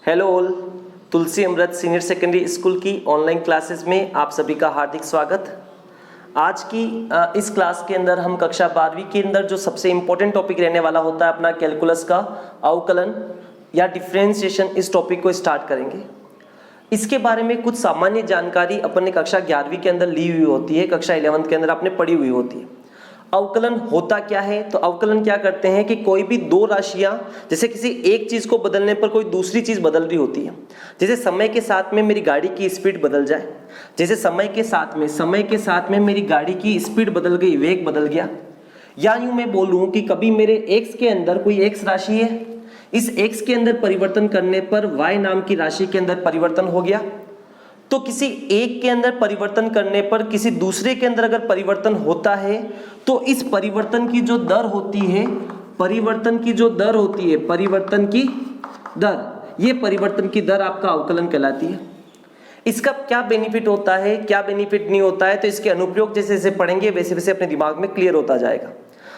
Hello all, तुलसी अमृत senior secondary school की online classes में आप सभी का हार्दिक स्वागत। आज की इस क्लास के अंदर हम कक्षा 12वीं के अंदर जो सबसे इम्पोर्टेंट टॉपिक रहने वाला होता है अपना कैलकुलस का अवकलन या डिफरेंशिएशन, इस टॉपिक को स्टार्ट करेंगे। इसके बारे में कुछ सामान्य जानकारी अपन ने कक्षा 11वीं के अंदर ली हुई होती है, कक्षा 11th के अंदर आपने पढ़ी हुई होती है। अवकलन होता क्या है? तो अवकलन क्या करते हैं कि कोई भी दो राशियां, जैसे किसी एक चीज को बदलने पर कोई दूसरी चीज बदल रही होती है। जैसे समय के साथ में मेरी गाड़ी की स्पीड बदल जाए, जैसे समय के साथ में मेरी गाड़ी की स्पीड बदल गई, वेग बदल गया। या यूं मैं बोलूं कि कभी मेरे x के अंदर कोई x राशि है, इस x के अंदर परिवर्तन करने पर y नाम की राशि के अंदर परिवर्तन हो गया। तो किसी एक के अंदर परिवर्तन करने पर किसी दूसरे के अंदर अगर परिवर्तन होता है तो इस परिवर्तन की जो दर होती है, परिवर्तन की दर आपका अवकलन कहलाती है। इसका क्या बेनिफिट होता है, क्या बेनिफिट नहीं होता है, तो इसके अनुप्रयोग जैसे जैसे पढ़ेंगे वैसे वैसे अपने दिमाग में क्लियर होता जाएगा।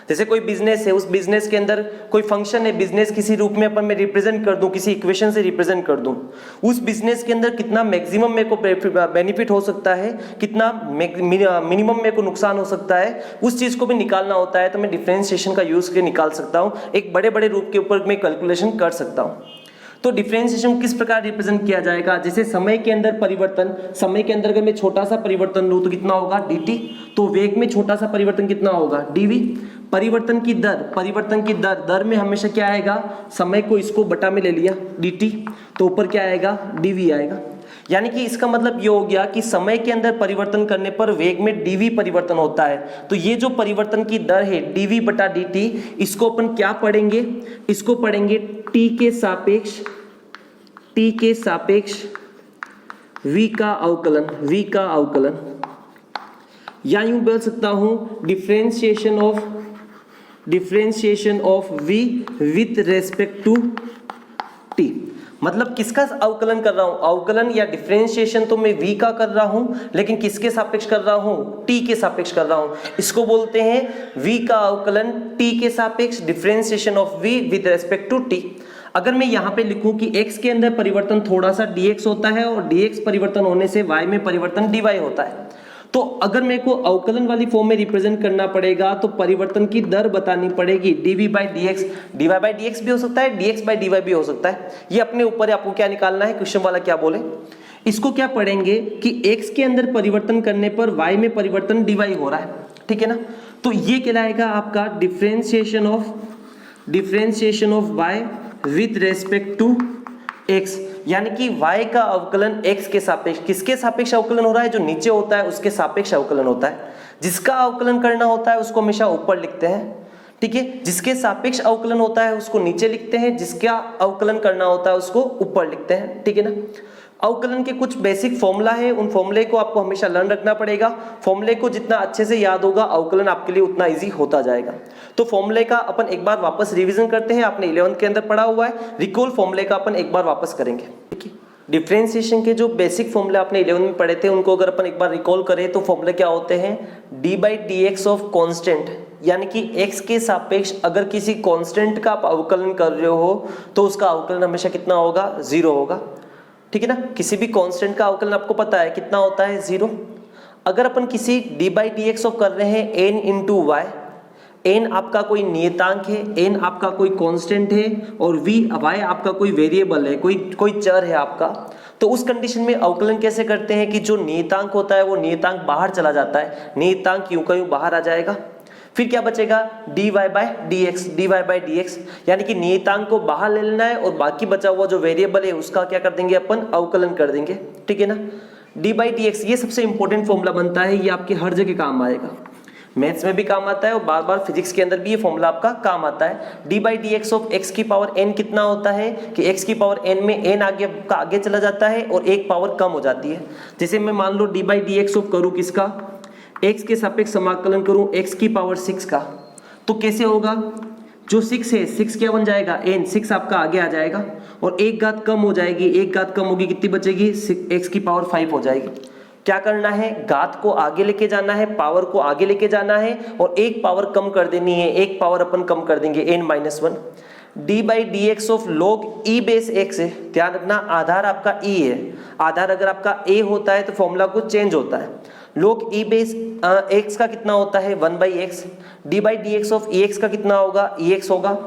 जैसे कोई बिजनेस है, उस बिजनेस के अंदर कोई फंक्शन है, बिजनेस किसी रूप में अपन मैं रिप्रेजेंट कर दूं, किसी इक्वेशन से रिप्रेजेंट कर दूं, उस बिजनेस के अंदर कितना मैक्सिमम मेरे को बेनिफिट हो सकता है, कितना मिनिमम मेरे को नुकसान हो सकता है, उस चीज को भी निकालना होता है। तो मैं डिफरेंशिएशन का यूज के निकाल सकता हूं, एक बड़े बड़े रूप के ऊपर मैं कैलकुलेशन कर सकता हूं। तो डिफरेंशिएशन किस प्रकार रिप्रेजेंट किया जाएगा? जैसे समय के अंदर परिवर्तन, समय के अंदर अगर मैं छोटा सा परिवर्तन लूं तो कितना होगा? dt। तो वेग में छोटा सा परिवर्तन कितना होगा? dv। परिवर्तन की दर में हमेशा क्या आएगा? समय को इसको बटा में ले लिया dt, तो ऊपर क्या आएगा? dv आएगा। यानी कि इसका मतलब ये हो गया कि समय के अंदर परिवर्तन करने पर वेग में dv परिवर्तन होता है। तो ये जो परिवर्तन की दर है dv बटा dt, इसको अपन क्या पढ़ेंगे? इसको पढ़ेंगे t के सापेक्ष v का अवकलन, या यूं बोल सकता हूं differentiation of v with respect to t। मतलब किसका अवकलन कर रहा हूं? अवकलन या डिफरेंशिएशन तो मैं v का कर रहा हूं, लेकिन किसके सापेक्ष कर रहा हूं? t के सापेक्ष कर रहा हूं। इसको बोलते हैं v का अवकलन t के सापेक्ष, differentiation of v with respect to t। अगर मैं यहाँ पे लिखूं कि x के अंदर परिवर्तन थोड़ा सा dx होता है और dx परिवर्तन होने से y में परिवर्तन dy होता है, तो अगर मेरे को अवकलन वाली फॉर्म में रिप्रेजेंट करना पड़ेगा तो परिवर्तन की दर बतानी पड़ेगी। dv by dx, dy by dx भी हो सकता है, dx by dy भी हो सकता है। ये अपने ऊपर है, आपको क्या निकालना है, क्वेश्चन वाला क्या बोले। इसको क्या पढ़ेंगे कि x के अंदर परिवर्तन करने पर y में परिवर्तन dy हो रहा है, ठीक है ना। तो ये कहलाएगा आपका differentiation of y with respect to x। यानी कि y का अवकलन x के सापेक्ष, किसके सापेक्ष अवकलन हो रहा है? जो नीचे होता है उसके सापेक्ष अवकलन होता है। जिसका अवकलन करना होता है उसको हमेशा ऊपर लिखते हैं, ठीक है। जिसके सापेक्ष अवकलन होता है उसको नीचे लिखते हैं, जिसका अवकलन करना होता है उसको ऊपर लिखते हैं, ठीक है ना। अवकलन के कुछ बेसिक फॉर्मूला है, उन फॉर्मूले को आपको हमेशा लर्न रखना पड़ेगा। फॉर्मूले को जितना अच्छे से याद होगा अवकलन आपके लिए उतना इजी होता जाएगा। तो फॉर्मूले का अपन एक बार वापस रिवीजन करते हैं, आपने 11th के अंदर पढ़ा हुआ है, रिकॉल फॉर्मूले का अपन एक बार वापस करेंगे, ठीक है। डिफरेंशिएशन के जो बेसिक फॉर्मूले आपने 11th में पढ़े थे उनको अगर अपन एक बार रिकॉल करें तो फॉर्मूले क्या होते हैं? d by dx of constant, यानी कि x के सापेक्ष अगर किसी कांस्टेंट का आप अवकलन कर रहे हो तो उसका अवकलन हमेशा कितना होगा? 0 होगा, ठीक है ना। किसी भी कांस्टेंट का अवकलन आपको पता है कितना होता है? 0। अगर अपन किसी d by dx ऑफ कर रहे हैं n into y, n आपका कोई नियतांक है, n आपका कोई कांस्टेंट है और y आपका कोई वेरिएबल है, कोई चर है आपका, तो उस कंडीशन में अवकलन कैसे करते हैं कि जो नियतांक होता है वो नियतांक बाहर चला जाता है, नियतांक यूं का यूं बाहर आ जाएगा। फिर क्या बचेगा? dy by dx, यानी कि नियतांक को बाहर ले लेना है और बाकी बचा हुआ जो वेरिएबल है उसका क्या कर देंगे? अपन अवकलन कर देंगे, ठीक है ना। d by dx ये सबसे इंपॉर्टेंट फॉर्मूला बनता है, ये आपके हर जगह काम आएगा, मैथ्स में भी काम आता है और बार बार फिजिक्स के अंदर भी ये फॉर्मूला आपका काम आता है। d by dx of x की पावर n कितना होता है कि x की पावर n में n आगे चला जाता है और एक पावर कम हो जाती है। जैसे मैं मान लो d by dx ऑफ करूँ किसका? x के सापेक्ष समाकलन करूं x की पावर 6 का, तो कैसे होगा? जो 6 है, 6 क्या बन जाएगा? n, 6 आपका आगे आ जाएगा और एक घात कम हो जाएगी, एक घात कम होगी, कितनी बचेगी? x की पावर 5 हो जाएगी। क्या करना है? घात को आगे लेके जाना है, पावर को आगे लेके जाना है और एक पावर कम कर देनी है, एक पावर अपन कम कर देंगे n-1। D by D x of log E base x है। ध्यान रखना आधार आपका ई है, आधार अगर आपका ए होता है तो फॉर्मूला कुछ चेंज होता है। लॉग ई बेस एक्स का कितना होता है 1 by x, D by D x of E x का कितना होगा ई एक्स होगा,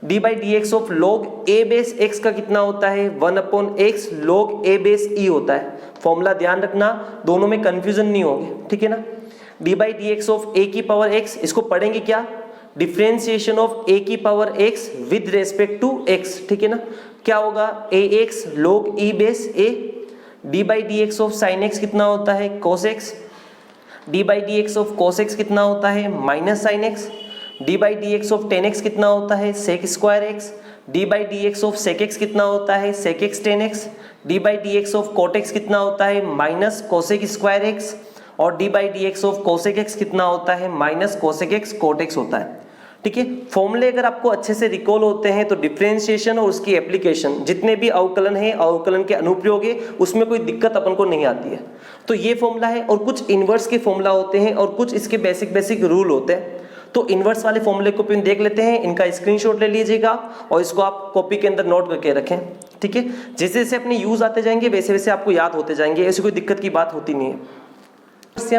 D by D x of log A base x का कितना होता है 1 अपॉन एक्स लॉग ए बेस ई होता है। फॉर्मूला ध्यान रखना, दोनों में कंफ्यूजन नहीं होगी, ठीक है ना। D by D x of A की पावर एक्स, इसको पढ़ेंगे क्या, डिफरेंशिएशन ऑफ ए की power X with respect to X, ठीक है ना। क्या होगा A X log E base A, D by D x of sine X कितना होता है cos X, D by D x of cos X कितना होता है minus sine X, D by D x of tan X कितना होता है sec square X, D by D x of sec X कितना होता है सेक x tan x, D by D x of cot x कितना होता है माइनस कोसेक स्क्वायर एक्स, और d by D x of cosec x कितना होता है minus cosec x cot x होता है, ठीक है। फॉर्मूले अगर आपको अच्छे से रिकॉल होते हैं तो डिफरेंशिएशन और उसकी एप्लीकेशन जितने भी अवकलन है, अवकलन के अनुप्रयोग है, उसमें कोई दिक्कत अपन को नहीं आती है। तो ये फॉर्मूला है, और कुछ इनवर्स के फॉर्मूला होते हैं और कुछ इसके बेसिक बेसिक रूल होते हैं। तो इनवर्स वाले फॉर्मूले को अपन देख लेते हैं, इनका स्क्रीनशॉट ले लीजिएगा और इसको आप कॉपी के अंदर नोट करके रखें, ठीक है। जैसे जैसे अपने यूज आते जाएंगे वैसे वैसे आपको याद होते जाएंगे, ऐसी कोई दिक्कत की बात होती नहीं है।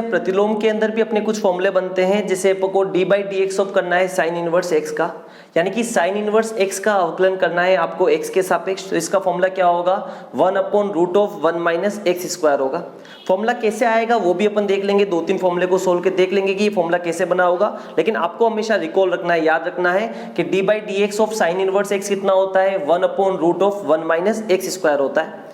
प्रतिलोम के अंदर भी अपने कुछ फॉर्मूले बनते हैं, जैसे आपको D by D x of करना है साइन इनवर्स एक्स का, यानी कि साइन इनवर्स एक्स का अवकलन करना है आपको एक्स के सापेक्ष। तो इसका फॉर्मूला क्या होगा 1 upon root of 1 minus x square होगा। फॉर्मूला कैसे आएगा वो भी अपन देख लेंगे, 2-3 फॉर्मूले को सोल्व के देख लेंगे कि ये फॉर्मूला कैसे बना होगा। लेकिन आपको हमेशा रिकॉल रखना है, याद रखना है कि d by D x of sine inverse x कितना होता है 1 upon root of 1 minus x square होता है।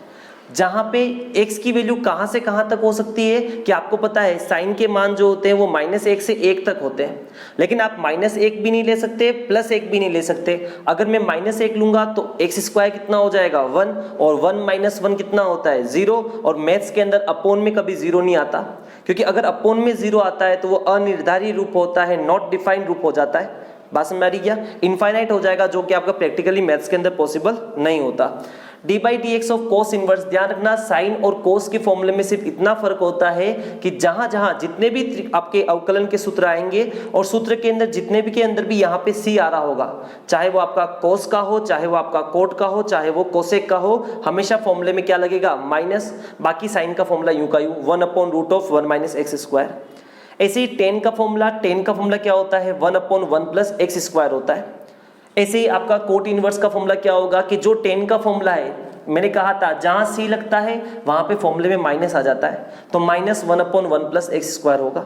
जहां पे x की वैल्यू कहां से कहां तक हो सकती है कि आपको पता है साइन के मान जो होते हैं वो -1 से 1 तक होते हैं, लेकिन आप -1 भी नहीं ले सकते +1 भी नहीं ले सकते। अगर मैं -1 लूंगा तो x स्क्वायर कितना हो जाएगा 1, और 1 माइनस 1 कितना होता है 0, और मैथ्स के अंदर अपोन में कभी 0 नहीं आता, क्योंकि अगर अपोन में 0 आता है तो वो अनिर्धारित रूप होता है, नॉट डिफाइंड रूप हो जाता है। बात समझ आ रही क्या, इनफाइनाइट हो जाएगा, जो कि आपका प्रैक्टिकली मैथ्स के अंदर पॉसिबल नहीं होता। D by D x of cos inverse, ध्यान रखना साइन और कोस के फॉर्मूले में सिर्फ इतना फर्क होता है कि जहां जहां जितने भी आपके अवकलन के सूत्र आएंगे और सूत्र के अंदर जितने भी के अंदर भी यहाँ पे सी आ रहा होगा, चाहे वो आपका कोस का हो, चाहे वो आपका कोट का हो, चाहे वो कोसेक का हो, हमेशा फॉर्मूले में क्या लगेगा माइनस, बाकी साइन का फॉर्मूला यूं का यूं 1 upon root of 1 minus x square. ऐसे ही टेन का फॉर्मूला क्या होता है 1 अपॉन 1 प्लस एक्स स्क्वायर होता है। ऐसे ही आपका कोट इनवर्स का फॉर्मूला क्या होगा कि जो टेन का फॉर्मूला है, मैंने कहा था जहां सी लगता है वहां पे फॉर्मूले में माइनस आ जाता है, तो -1 अपॉन 1 प्लस एक्स स्क्वायर होगा।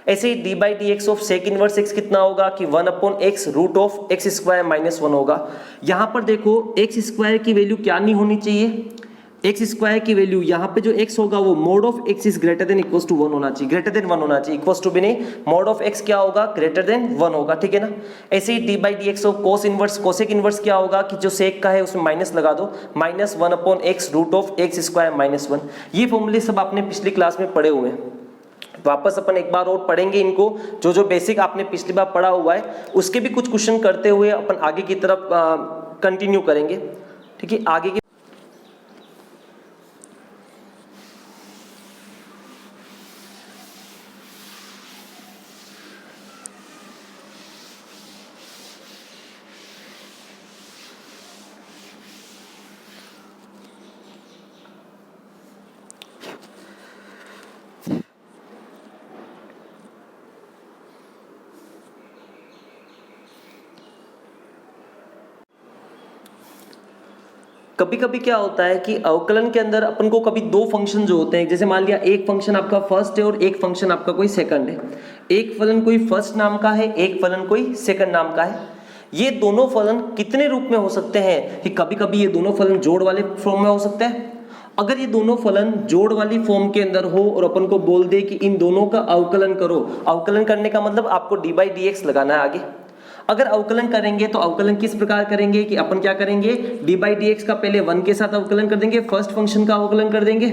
ऐसे ही D by D x of sec inverse x कितना होगा कि 1 upon x root of x square -1 होगा। यहाँ पर देखो एक्स स्क्वायर की वैल्यू क्या नहीं होनी चाहिए, एक्स स्क्वायर की वैल्यू यहाँ पे जो x होगा वो mod of x is greater than equal to 1 होना चाहिए, ग्रेटर देन 1 होना चाहिए, इक्वल टू भी नहीं, मोड ऑफ x क्या होगा ग्रेटर देन 1 होगा, ठीक है ना। ऐसे ही D by D x of cos inverse cosec inverse क्या होगा कि जो सेक का है उसमें माइनस लगा दो, -1 upon x root of x square -1। ये फॉर्मूले सब आपने पिछली क्लास में पढ़े हुए हैं, वापस अपन एक बार और पढ़ेंगे इनको, जो जो बेसिक आपने पिछली बार पढ़ा हुआ है उसके भी कुछ क्वेश्चन करते हुए अपन आगे की तरफ कंटिन्यू करेंगे, ठीक है। आगे की कभी कभी क्या होता है कि अवकलन के अंदर अपन को कभी दो फंक्शन जो होते हैं, जैसे मान लिया एक फंक्शन आपका फर्स्ट है और एक फंक्शन आपका कोई सेकंड है, एक फलन कोई फर्स्ट नाम का है, एक फलन कोई सेकंड नाम का है। ये दोनों फलन कितने रूप में हो सकते हैं कि कभी कभी ये दोनों फलन जोड़ वाले फॉर्म में हो सकते हैं। अगर ये दोनों फलन जोड़ वाली फॉर्म के अंदर हो और अपन को बोल दे कि इन दोनों का अवकलन करो, अवकलन करने का मतलब आपको डी बाई डी एक्स लगाना है आगे। अगर अवकलन करेंगे तो अवकलन किस प्रकार करेंगे कि अपन क्या करेंगे, डी बाई डी एक्स का पहले 1 के साथ अवकलन कर देंगे, फर्स्ट फंक्शन का अवकलन कर देंगे,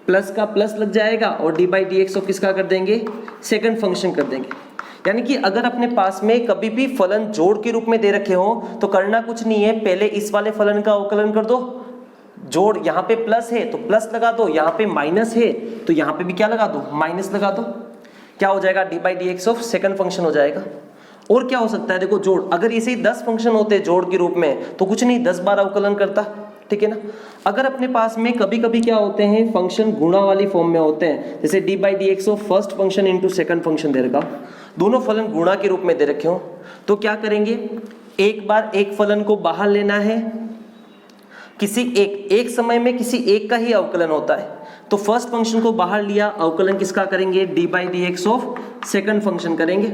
प्लस का प्लस लग जाएगा, और डी बाई डी एक्स को किसका कर देंगे, सेकंड फंक्शन कर देंगे। यानी कि अगर अपने पास में कभी भी फलन जोड़ के रूप में दे रखे हो तो करना कुछ नहीं है, पहले इस वाले फलन का अवकलन कर दो, जोड़ यहाँ पे प्लस है तो प्लस लगा दो, यहाँ पे माइनस है तो यहाँ पे भी क्या लगा दो, माइनस लगा दो, क्या हो जाएगा D by D x of second function हो जाएगा। और क्या हो सकता है, देखो जोड़, अगर ऐसे ही 10 फंक्शन होते जोड़ के रूप में तो कुछ नहीं 10 बार अवकलन करता, ठीक है ना। अगर अपने पास में कभी कभी क्या होते हैं फंक्शन गुणा वाली फॉर्म में होते हैं, जैसे D by D x of first function into second function दे रखा, दोनों फलन गुणा के रूप में दे रखे हो, तो क्या करेंगे, एक बार एक फलन को बाहर लेना है, किसी एक समय में किसी एक का ही अवकलन होता है, तो फर्स्ट फंक्शन को बाहर लिया, अवकलन किसका करेंगे, D by D x of second function करेंगे,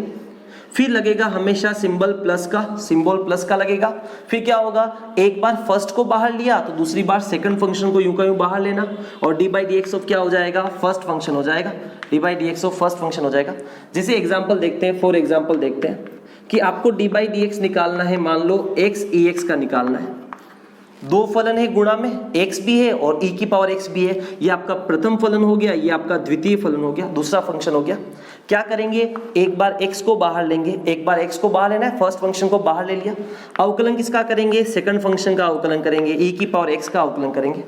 फिर लगेगा हमेशा सिंबल प्लस का लगेगा। फिर क्या होगा, एक बार फर्स्ट को बाहर लिया तो दूसरी बार सेकंड फंक्शन को यूं का यूं बाहर लेना, और d by D x of क्या हो जाएगा, फर्स्ट फंक्शन हो जाएगा, D by D x of first function हो जाएगा। जैसे एग्जाम्पल देखते हैं, फॉर एग्जाम्पल देखते हैं कि आपको डी बाई डी एक्स निकालना है, मान लो एक्स ई एक्स का निकालना है, दो फलन है गुणा में, x भी है और e की पावर x भी है, ये आपका प्रथम फलन हो गया, ये आपका द्वितीय फलन हो गया, दूसरा फंक्शन हो गया। क्या करेंगे, एक बार x को बाहर लेंगे, एक बार x को बाहर लेना है, फर्स्ट फंक्शन को बाहर ले लिया, अवकलन किसका करेंगे, सेकंड फंक्शन का अवकलन करेंगे, e की पावर x का अवकलन करेंगे,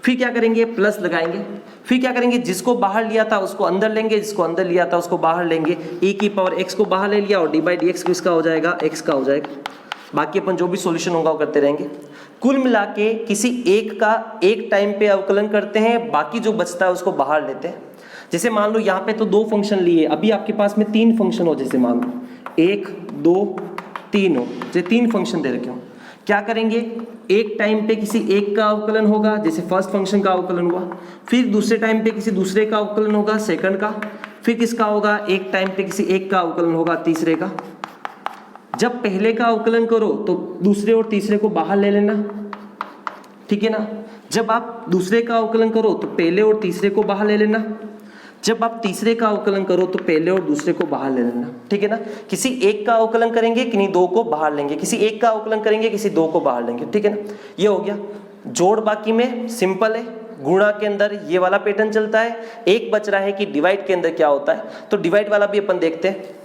फिर क्या करेंगे, प्लस लगाएंगे, फिर क्या करेंगे, जिसको बाहर लिया था उसको अंदर लेंगे, जिसको अंदर लिया था उसको बाहर लेंगे, e की पावर x को बाहर ले लिया और डी बाई डी एक्स किसका हो जाएगा, x का हो जाएगा। बाकी अपन जो भी सॉल्यूशन होगा वो करते रहेंगे। कुल मिला के किसी एक का एक टाइम पे अवकलन करते हैं, बाकी जो बचता है उसको बाहर लेते हैं। जैसे मान लो यहाँ पे तो दो फंक्शन लिए, अभी आपके पास में 3 फंक्शन हो, जैसे मान लो 1 2 3 हो, जैसे 3 फंक्शन दे रखे हो, क्या करेंगे, एक टाइम पे किसी एक का अवकलन होगा, जैसे फर्स्ट फंक्शन का अवकलन हुआ, फिर दूसरे टाइम पे किसी दूसरे का अवकलन होगा, सेकंड का, फिर किसका होगा, एक टाइम पे किसी एक का अवकलन होगा, तीसरे का। जब पहले का अवकलन करो तो दूसरे और तीसरे को बाहर ले लेना, ठीक है ना। जब आप दूसरे का अवकलन करो तो पहले और तीसरे को बाहर ले लेना, जब आप तीसरे का अवकलन करो तो पहले और दूसरे को बाहर ले लेना, ठीक है ना। किसी एक का अवकलन करेंगे, किन्हीं दो को बाहर लेंगे, किसी एक का अवकलन करेंगे, किसी दो को बाहर लेंगे, ठीक है ना। ये हो गया जोड़, बाकी में सिंपल है, गुणा के अंदर ये वाला पैटर्न चलता है। एक बच रहा है कि डिवाइड के अंदर क्या होता है, तो डिवाइड वाला भी अपन देखते हैं।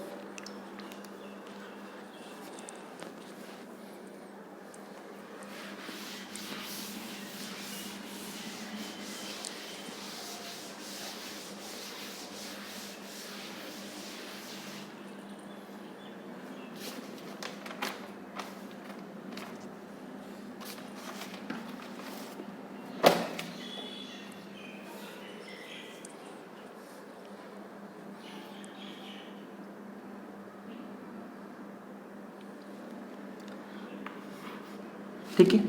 ठीक है,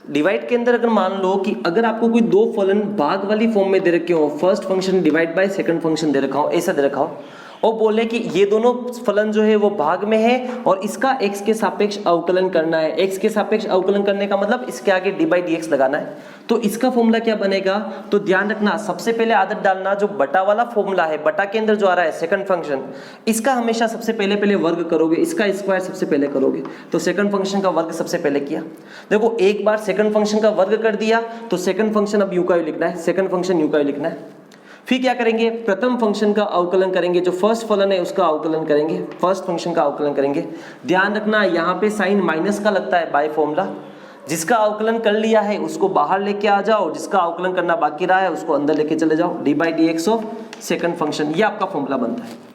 डिवाइड के अंदर अगर मान लो कि अगर आपको कोई दो फलन भाग वाली फॉर्म में दे रखे हो, first function divide by second function दे रखा हो, ऐसा दे रखा हो, और बोले कि ये दोनों फलन जो है वो भाग में है और इसका x के सापेक्ष अवकलन करना है। x के सापेक्ष अवकलन करने का मतलब इसके आगे डी बाई डी एक्स लगाना है। तो इसका फॉर्मूला क्या बनेगा, तो ध्यान रखना, सबसे पहले आदत डालना, जो बटा वाला फॉर्मूला है, बटा के अंदर जो आ रहा है सेकंड फंक्शन, इसका हमेशा सबसे पहले वर्ग करोगे, इसका स्क्वायर सबसे पहले करोगे। तो सेकंड फंक्शन का वर्ग सबसे पहले किया, देखो एक बार सेकंड फंक्शन का वर्ग कर दिया तो सेकंड फंक्शन अब यूं का यूं लिखना है, सेकंड फंक्शन यूं का यूं लिखना है। फिर क्या करेंगे, प्रथम फंक्शन का अवकलन करेंगे, जो फर्स्ट फलन है उसका अवकलन करेंगे, फर्स्ट फंक्शन का अवकलन करेंगे। ध्यान रखना यहाँ पे साइन माइनस का लगता है बाय फॉर्मूला, जिसका अवकलन कर लिया है उसको बाहर लेके आ जाओ, जिसका अवकलन करना बाकी रहा है उसको अंदर लेके चले जाओ, D by D x of second function, ये आपका फॉर्मूला बनता है।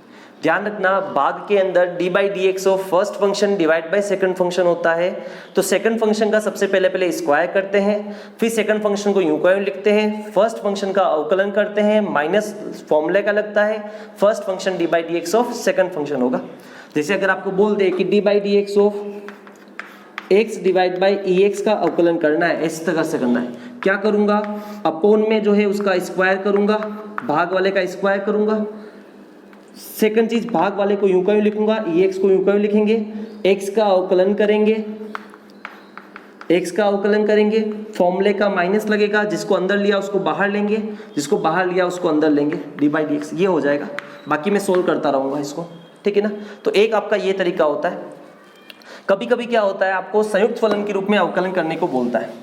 ध्यान रखना, भाग के अंदर D by D x of first function divide by second function होता है, तो सेकंड फंक्शन का सबसे पहले स्क्वायर करते हैं, फिर सेकंड फंक्शन को यूं का यूं लिखते हैं, फर्स्ट फंक्शन का अवकलन करते हैं, माइनस फॉर्मूले का लगता है, first function D by D x of second function होगा। जैसे अगर आपको बोल दे कि d by D x of x divide by E x का अवकलन करना है, इस तरह से करना है, क्या करूंगा, अपोन में जो है उसका स्क्वायर करूंगा, भाग वाले का स्क्वायर करूंगा, सेकंड चीज भाग वाले को यूं का यूं लिखूंगा, एक्स को यूं का यूं लिखेंगे, एक्स का अवकलन करेंगे, एक्स का अवकलन करेंगे, फॉर्मूले का माइनस लगेगा, जिसको अंदर लिया उसको बाहर लेंगे, जिसको बाहर लिया उसको अंदर लेंगे, डी बाई डी एक्स, ये हो जाएगा। बाकी मैं सोल्व करता रहूंगा इसको, ठीक है ना। तो एक आपका ये तरीका होता है। कभी कभी क्या होता है, आपको संयुक्त फलन के रूप में अवकलन करने को बोलता है,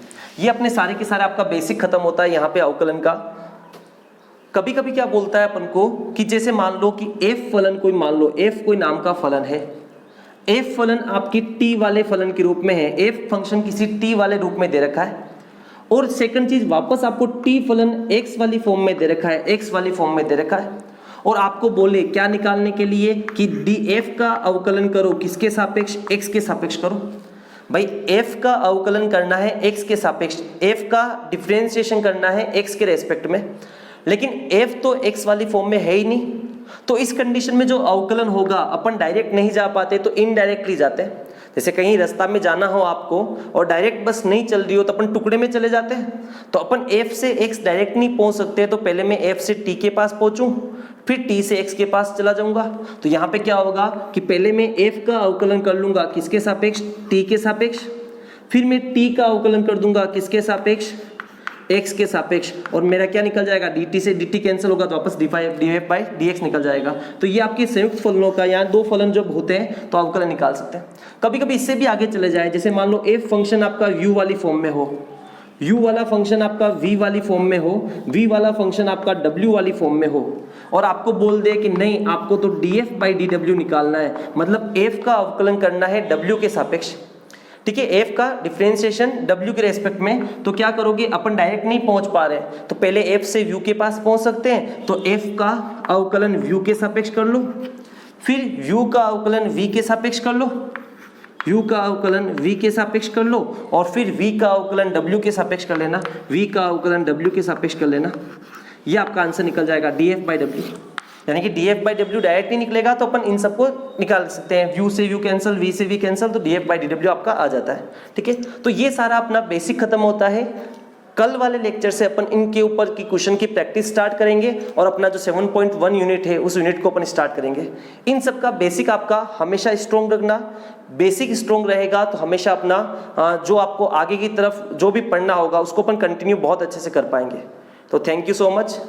ये अपने सारे के सारे आपका बेसिक खत्म होता है यहाँ पे अवकलन का। कभी कभी क्या बोलता है अपन को कि जैसे मान लो कि f फलन कोई, मान लो f कोई नाम का फलन है, f फलन आपकी t वाले फलन के रूप में है, f फंक्शन किसी t वाले रूप में दे रखा है, और सेकंड चीज वापस आपको t फलन x वाली फॉर्म में दे रखा है, x वाली फॉर्म में दे रखा है, और आपको बोले क्या निकालने के लिए कि df का अवकलन करो किसके सापेक्ष, x के सापेक्ष करो। भाई f का अवकलन करना है x के सापेक्ष, f का डिफरेंशिएशन करना है x के रेस्पेक्ट में, लेकिन f तो x वाली फॉर्म में है ही नहीं, तो इस कंडीशन में जो अवकलन होगा अपन डायरेक्ट नहीं जा पाते तो इनडायरेक्टली जाते हैं। जैसे कहीं रास्ता में जाना हो आपको और डायरेक्ट बस नहीं चल रही हो तो अपन टुकड़े में चले जाते हैं, तो अपन f से x डायरेक्ट नहीं पहुंच सकते, तो पहले मैं f से t के पास पहुंचूं फिर t से x के पास चला जाऊंगा। तो यहाँ पे क्या होगा कि पहले मैं f का अवकलन कर लूंगा किसके सापेक्ष, t के सापेक्ष, फिर मैं t का अवकलन कर दूंगा किसके सापेक्ष, x के सापेक्ष, और मेरा क्या निकल जाएगा dt से dt कैंसिल होगा तो वापस df बाई dx निकल जाएगा। तो ये आपके संयुक्त फलनों का, यहाँ दो फलन जब होते हैं तो अवकलन निकाल सकते हैं। कभी कभी इससे भी आगे चले जाए, जैसे मान लो f फंक्शन आपका u वाली फॉर्म में हो, u वाला फंक्शन आपका v वाली फॉर्म में हो, v वाला फंक्शन आपका w वाली फॉर्म में हो, और आपको बोल दे कि नहीं आपको तो df बाई dw निकालना है, मतलब f का अवकलन करना है w के सापेक्ष। ठीक है, f का डिफरेंशिएशन w के रेस्पेक्ट में, तो क्या करोगे अपन डायरेक्ट नहीं पहुंच पा रहे हैं तो पहले f से u के पास पहुंच सकते हैं, तो f का अवकलन v के सापेक्ष कर लो, फिर u का अवकलन v के सापेक्ष कर लो, u का अवकलन v के सापेक्ष कर लो, और फिर v का अवकलन w के सापेक्ष कर लेना, v का अवकलन w के सापेक्ष कर लेना। ये आपका आंसर निकल जाएगा df बाई w, यानी कि df बाई w डायरेक्ट ही निकलेगा तो अपन इन सबको निकाल सकते हैं, u से u कैंसिल, v से v कैंसिल, तो df बाई dw आपका आ जाता है। ठीक है, तो ये सारा अपना बेसिक खत्म होता है। कल वाले लेक्चर से अपन इनके ऊपर की क्वेश्चन की प्रैक्टिस स्टार्ट करेंगे और अपना जो 7.1 यूनिट है उस यूनिट को अपन स्टार्ट करेंगे। इन सब का बेसिक आपका हमेशा स्ट्रॉन्ग रखना, बेसिक स्ट्रॉन्ग रहेगा तो हमेशा अपना जो आपको आगे की तरफ जो भी पढ़ना होगा उसको अपन कंटिन्यू बहुत अच्छे से कर पाएंगे। तो थैंक यू सो मच।